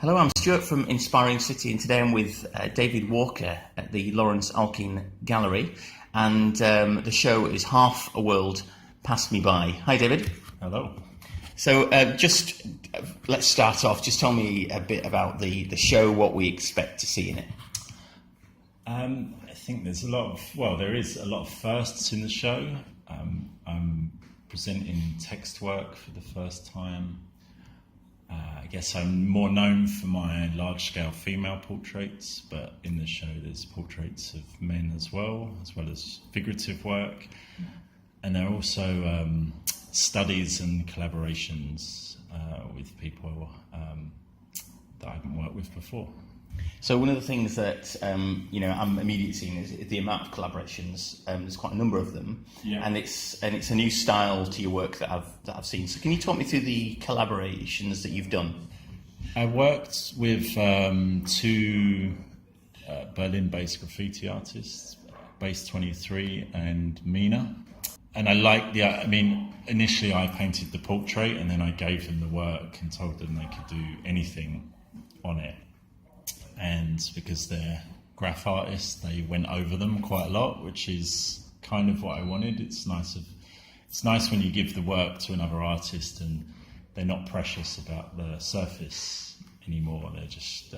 Hello, I'm Stuart from Inspiring City, and today I'm with David Walker at the Lawrence Alkin Gallery, and the show is Half a World Passed Me By. Hi, David. Hello. So let's start off. Just tell me a bit about the show, what we expect to see in it. I think there is a lot of firsts in the show. I'm presenting text work for the first time. I guess I'm more known for my large-scale female portraits, but in the show there's portraits of men as well as figurative work. And there are also studies and collaborations with people that I haven't worked with before. So one of the things that I'm immediately seeing is the amount of collaborations. There's quite a number of them, and it's a new style to your work that I've seen. So can you talk me through the collaborations that you've done? I worked with two Berlin-based graffiti artists, Base 23 and Mina. And I like initially I painted the portrait and then I gave them the work and told them they could do anything on it. And because they're graph artists, they went over them quite a lot, which is kind of what I wanted. It's nice when you give the work to another artist and they're not precious about the surface anymore. They're just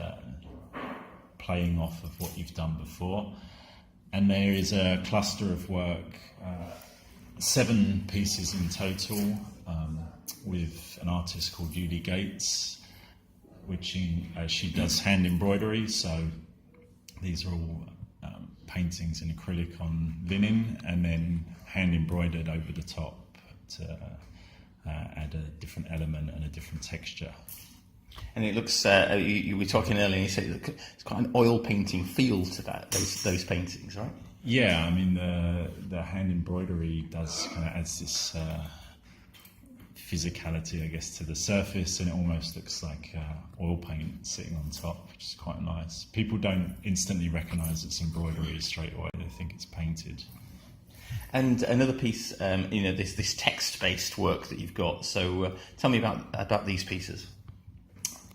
playing off of what you've done before. And there is a cluster of work, 7 pieces in total, with an artist called Julie Gates, which she does hand embroidery. So these are all paintings in acrylic on linen and then hand embroidered over the top to add a different element and a different texture. And it looks, you were talking earlier, and you said it's quite an oil painting feel to those paintings, right? Yeah, the hand embroidery does kind of adds this physicality, I guess, to the surface, and it almost looks like oil paint sitting on top, which is quite nice. People don't instantly recognise it's embroidery straight away; they think it's painted. And another piece, this text-based work that you've got. So tell me about these pieces.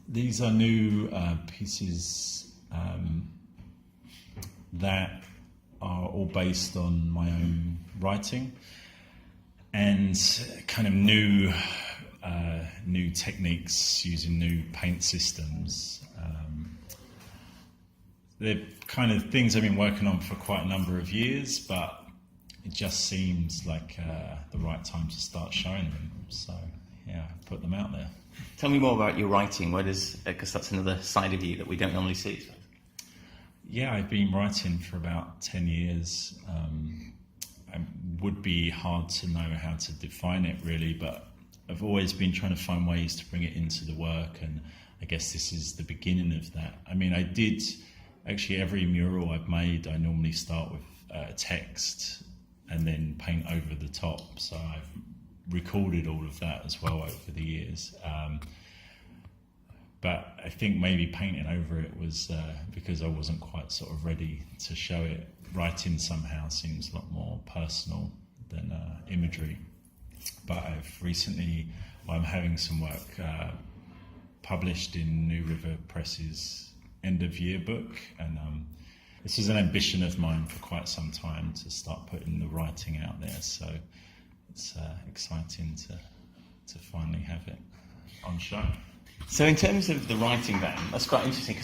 These are new pieces that are all based on my own writing and kind of new techniques using new paint systems. They're kind of things I've been working on for quite a number of years, but it just seems like the right time to start showing them. So yeah, I put them out there. Tell me more about your writing. Because that's another side of you that we don't normally see. Yeah, I've been writing for about 10 years. It would be hard to know how to define it really, but I've always been trying to find ways to bring it into the work, and I guess this is the beginning of that. I did actually every mural I've made, I normally start with text and then paint over the top. So I've recorded all of that as well over the years. But I think maybe painting over it was because I wasn't quite sort of ready to show it. Writing somehow seems a lot more personal than imagery. But I'm having some work published in New River Press's end of year book, and this is an ambition of mine for quite some time to start putting the writing out there. So it's exciting to finally have it on show. So in terms of the writing then, that's quite interesting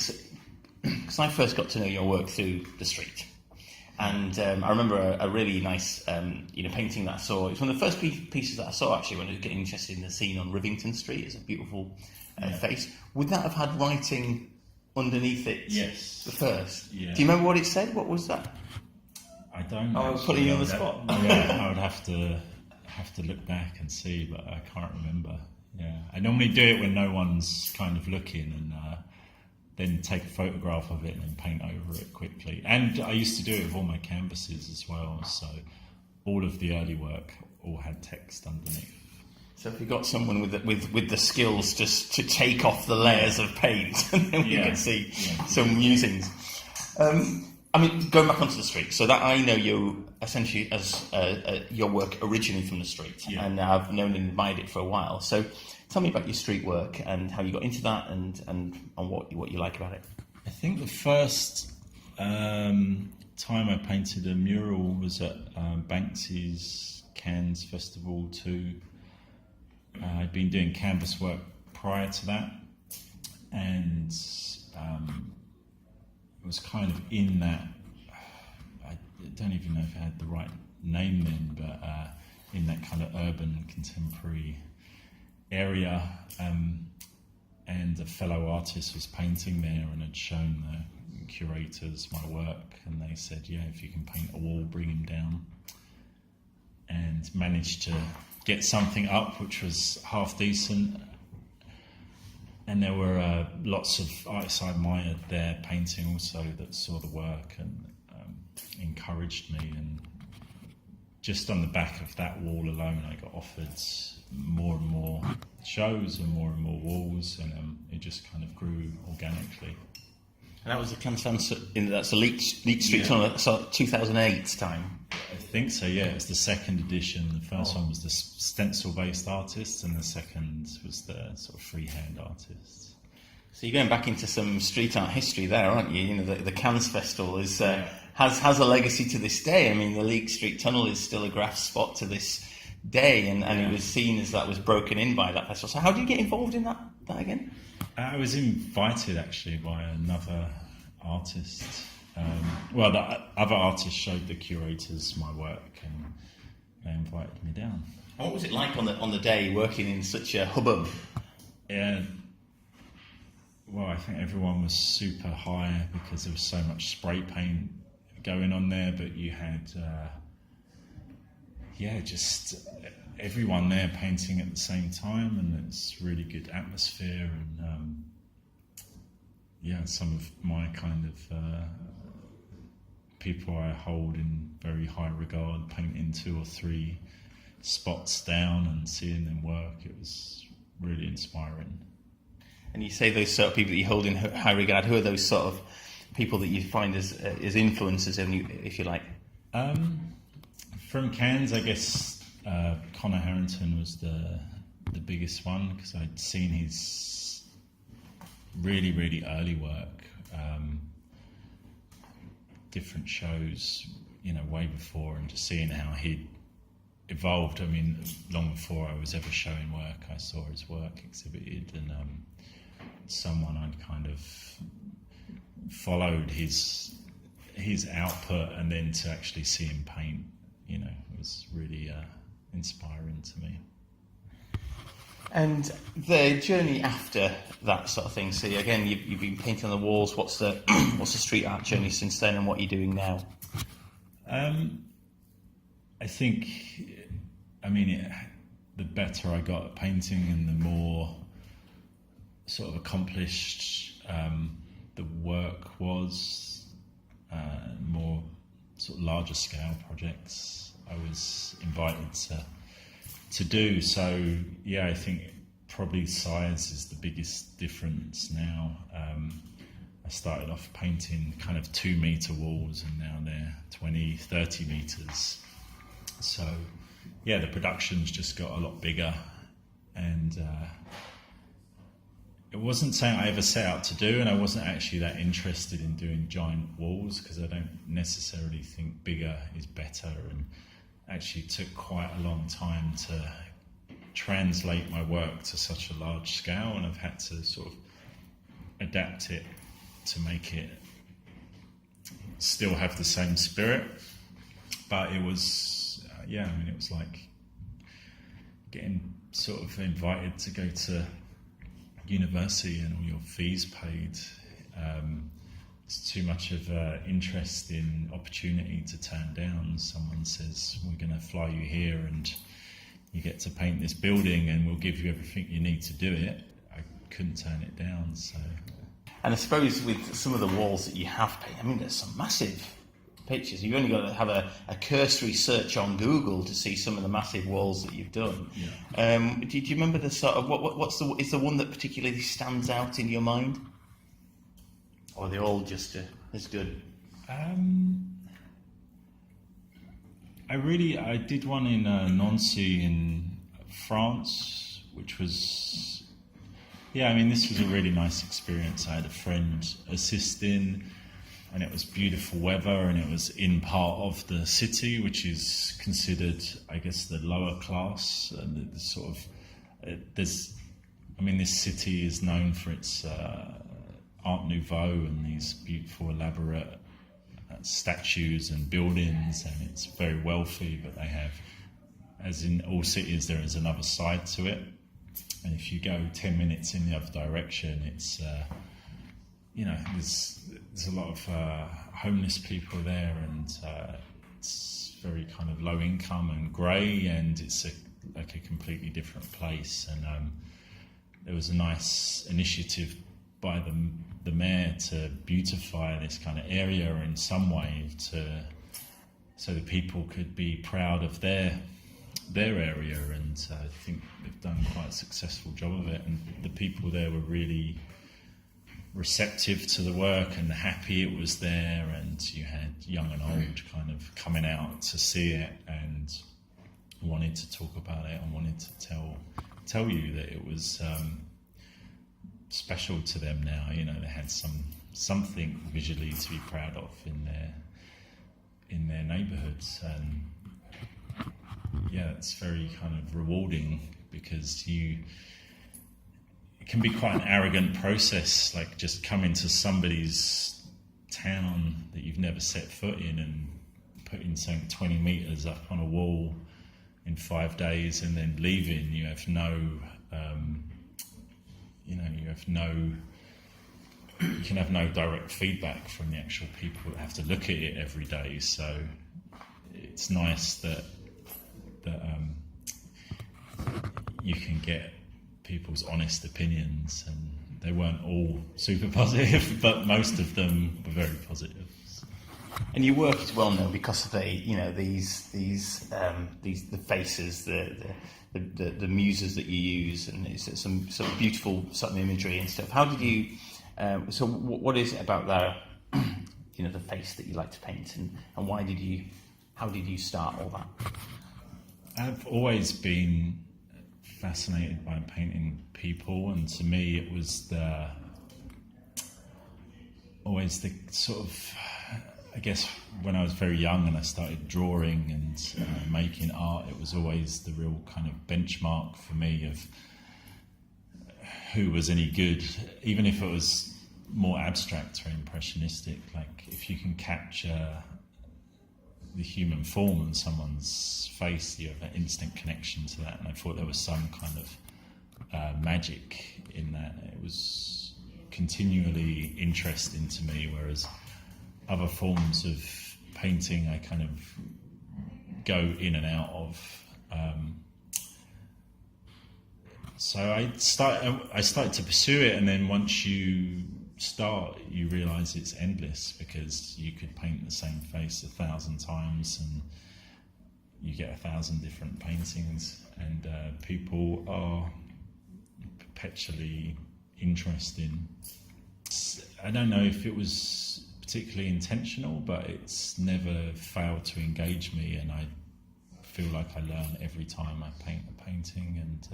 because I first got to know your work through the street. And I remember a really nice painting that I saw. It's one of the first pieces that I saw actually when I was getting interested in the scene on Rivington Street. It's a beautiful face. Would that have had writing underneath it? Yes. The first? Yeah. Do you remember what it said? What was that? I don't. I was putting you on the spot. Yeah, I would have to look back and see, but I can't remember. Yeah, I normally do it when no one's kind of looking, and then take a photograph of it and then paint over it quickly. And I used to do it with all my canvases as well, so all of the early work all had text underneath. So if you've got someone with the skills just to take off the layers of paint, and then we can see some musings. Going back onto the street, so that I know you essentially as your work originally from the street, and I've known and admired it for a while. So Tell me about your street work and how you got into that, and what you like about it. I think the first time I painted a mural was at Banksy's Cannes Festival 2. I'd been doing canvas work prior to that, and it was kind of in that, I don't even know if it had the right name then, but in that kind of urban contemporary area, and a fellow artist was painting there and had shown the curators my work, and they said, yeah, if you can paint a wall, bring him down, and managed to get something up which was half decent. And there were lots of artists I admired there painting also that saw the work and encouraged me, and just on the back of that wall alone I got offered more and more shows and more walls, and it just kind of grew organically. And that was the that's the Leek Street Tunnel, that's 2008 time. I think so, yeah. It was the second edition. The first one was the stencil-based artists, and the second was the sort of freehand artists. So you're going back into some street art history there, aren't you? You know, the Cannes Festival is has a legacy to this day. I mean, the Leek Street Tunnel is still a graph spot to this day, and it was seen as that was broken in by that festival. So how do you get involved in that again? I was invited actually by another artist. Well, the other artist showed the curators my work, and they invited me down. And what was it like on the day working in such a hubbub? Yeah. Well, I think everyone was super high because there was so much spray paint going on there, but you had just everyone there painting at the same time, and it's really good atmosphere, and some of my kind of people I hold in very high regard painting 2 or 3 spots down and seeing them work. It was really inspiring. And you say those sort of people that you hold in high regard. Who are those sort of people that you find as influences, if you like? From Cannes, I guess Connor Harrington was the biggest one, because I'd seen his really, really early work, different shows, way before, and just seeing how he'd evolved. I mean, long before I was ever showing work, I saw his work exhibited, and someone I'd kind of followed his output, and then to actually see him paint, it was really inspiring to me. And the journey after that sort of thing. So again, you've been painting on the walls. What's the street art journey since then, and what are you doing now? I think, the better I got at painting, and the more sort of accomplished the work was, more sort of larger scale projects I was invited to do. So I think probably size is the biggest difference now. I started off painting kind of 2 meter walls, and now they're 20, 30 meters. So the production's just got a lot bigger, and it wasn't something I ever set out to do, and I wasn't actually that interested in doing giant walls, because I don't necessarily think bigger is better, and actually took quite a long time to translate my work to such a large scale, and I've had to sort of adapt it to make it still have the same spirit. But it was, it was like getting sort of invited to go to university and all your fees paid. It's too much of an interesting opportunity to turn down. Someone says, we're going to fly you here and you get to paint this building and we'll give you everything you need to do it. I couldn't turn it down. So, and I suppose with some of the walls that you have painted, there's some massive pictures. You've only got to have a cursory search on Google to see some of the massive walls that you've done. Yeah. Do you remember the sort of is the one that particularly stands out in your mind, or are they all just as good? I did one in Nancy in France, which was, yeah, I mean, this was a really nice experience. I had a friend assisting, and it was beautiful weather, and it was in part of the city, which is considered, I guess, the lower class. And the sort of, this city is known for its Art Nouveau and these beautiful, elaborate statues and buildings, and it's very wealthy, but they have, as in all cities, there is another side to it. And if you go 10 minutes in the other direction, it's, there's a lot of homeless people there, and it's very kind of low income and grey, and it's like a completely different place. And there was a nice initiative by the mayor to beautify this kind of area in some way, so that people could be proud of their area, and I think they've done quite a successful job of it, and the people there were really receptive to the work and happy it was there, and you had young and old kind of coming out to see it and wanted to talk about it and wanted to tell you that it was special to them now. They had something visually to be proud of in their neighbourhoods, and yeah, it's very kind of rewarding, because it can be quite an arrogant process, like just coming to somebody's town that you've never set foot in and putting something 20 metres up on a wall in 5 days and then leaving. You have you can have no direct feedback from the actual people that have to look at it every day. So it's nice that you can get people's honest opinions, and they weren't all super positive, but most of them were very positive. And your work is well known because of the faces, the muses that you use, and it's some sort of beautiful sort of imagery and stuff. How did you? So what is it about the face that you like to paint, and why did you? How did you start all that? I've always been fascinated by painting people, and to me it was always the sort of, I guess when I was very young and I started drawing and making art, it was always the real kind of benchmark for me of who was any good, even if it was more abstract or impressionistic. Like if you can capture the human form in someone's face, you have an instant connection to that, and I thought there was some kind of magic in that. It was continually interesting to me, whereas other forms of painting I kind of go in and out of. So I started to pursue it, and then once you start, you realise it's endless, because you could paint the same face 1,000 times and you get 1,000 different paintings, and people are perpetually interesting. I don't know if it was particularly intentional, but it's never failed to engage me, and I feel like I learn every time I paint a painting, and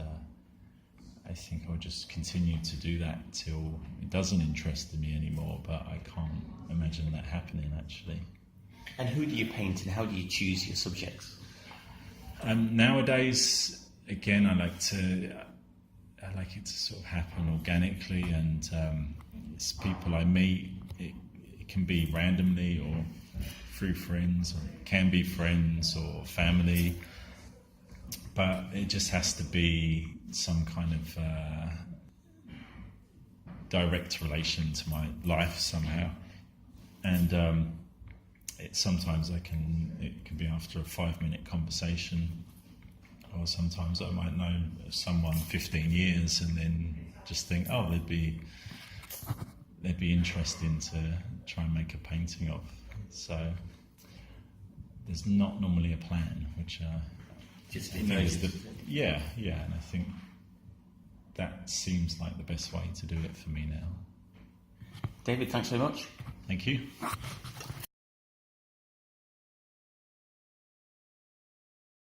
I think I'll just continue to do that till it doesn't interest me anymore, but I can't imagine that happening actually. And who do you paint, and how do you choose your subjects? Nowadays, again, I like it to sort of happen organically, and it's people I meet. It can be randomly or through friends, or it can be friends or family, but it just has to be some kind of direct relation to my life somehow. And sometimes it can be after a 5-minute conversation, or sometimes I might know someone 15 years and then just think, oh, they'd be interesting to try and make a painting of. So there's not normally a plan, which just and I think that seems like the best way to do it for me now. David, thanks very much. Thank you.